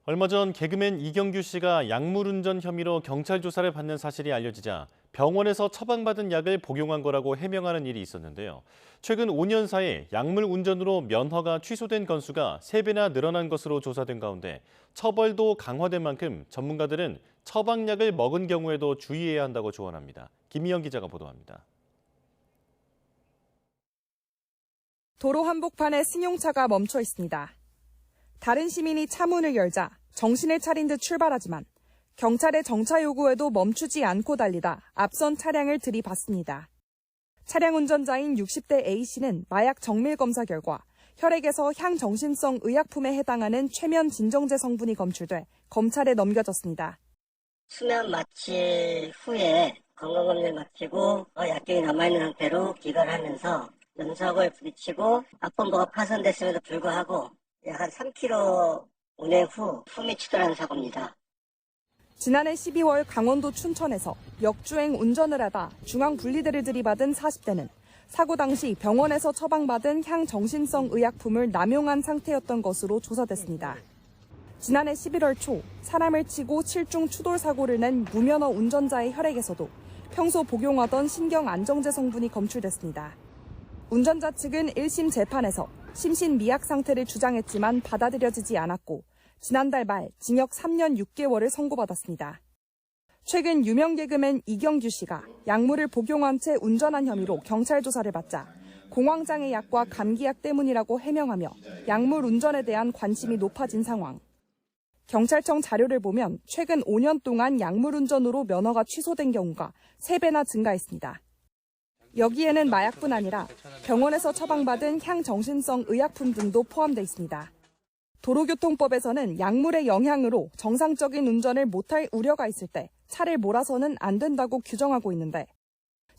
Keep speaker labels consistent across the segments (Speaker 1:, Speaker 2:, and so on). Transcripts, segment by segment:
Speaker 1: 얼마 전 개그맨 이경규 씨가 약물운전 혐의로 경찰 조사를 받는 사실이 알려지자 병원에서 처방받은 약을 복용한 거라고 해명하는 일이 있었는데요. 최근 5년 사이 약물 운전으로 면허가 취소된 건수가 3배나 늘어난 것으로 조사된 가운데 처벌도 강화된 만큼 전문가들은 처방약을 먹은 경우에도 주의해야 한다고 조언합니다. 김희영 기자가 보도합니다.
Speaker 2: 도로 한복판에 승용차가 멈춰 있습니다. 다른 시민이 차 문을 열자 정신을 차린 듯 출발하지만 경찰의 정차 요구에도 멈추지 않고 달리다 앞선 차량을 들이받습니다. 차량 운전자인 60대 A씨는 마약 정밀 검사 결과 혈액에서 향정신성 의약품에 해당하는 최면 진정제 성분이 검출돼 검찰에 넘겨졌습니다.
Speaker 3: 수면 마취 후에 건강검진 마치고 약격이 남아있는 상태로 기가를 하면서 연석을 부딪히고 앞범버가 파손됐음에도 불구하고 약 한 3km 운행 후 품이 추돌한 사고입니다.
Speaker 2: 지난해 12월 강원도 춘천에서 역주행 운전을 하다 중앙 분리대를 들이받은 40대는 사고 당시 병원에서 처방받은 향정신성 의약품을 남용한 상태였던 것으로 조사됐습니다. 지난해 11월 초 사람을 치고 실중 추돌 사고를 낸 무면허 운전자의 혈액에서도 평소 복용하던 신경안정제 성분이 검출됐습니다. 운전자 측은 1심 재판에서 심신 미약 상태를 주장했지만 받아들여지지 않았고 지난달 말 징역 3년 6개월을 선고받았습니다. 최근 유명 개그맨 이경규 씨가 약물을 복용한 채 운전한 혐의로 경찰 조사를 받자 공황장애 약과 감기약 때문이라고 해명하며 약물 운전에 대한 관심이 높아진 상황. 경찰청 자료를 보면 최근 5년 동안 약물 운전으로 면허가 취소된 경우가 3배나 증가했습니다. 여기에는 마약뿐 아니라 병원에서 처방받은 향정신성 의약품 등도 포함돼 있습니다. 도로교통법에서는 약물의 영향으로 정상적인 운전을 못할 우려가 있을 때 차를 몰아서는 안 된다고 규정하고 있는데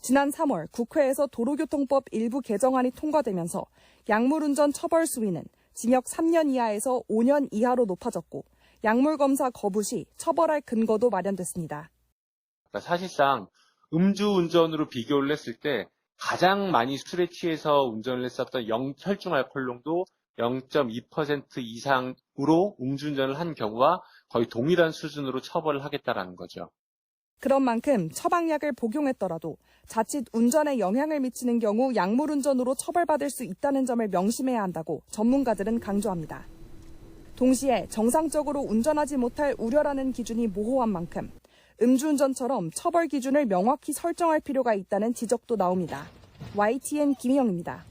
Speaker 2: 지난 3월 국회에서 도로교통법 일부 개정안이 통과되면서 약물운전 처벌 수위는 징역 3년 이하에서 5년 이하로 높아졌고 약물검사 거부 시 처벌할 근거도 마련됐습니다.
Speaker 4: 사실상 음주운전으로 비교를 했을 때 가장 많이 술에 취해서 운전을 했었던 혈중 알코올 농도 0.2% 이상으로 음주운전을 한 경우와 거의 동일한 수준으로 처벌을 하겠다라는 거죠.
Speaker 2: 그런 만큼 처방약을 복용했더라도 자칫 운전에 영향을 미치는 경우 약물운전으로 처벌받을 수 있다는 점을 명심해야 한다고 전문가들은 강조합니다. 동시에 정상적으로 운전하지 못할 우려라는 기준이 모호한 만큼 음주운전처럼 처벌 기준을 명확히 설정할 필요가 있다는 지적도 나옵니다. YTN 김희영입니다.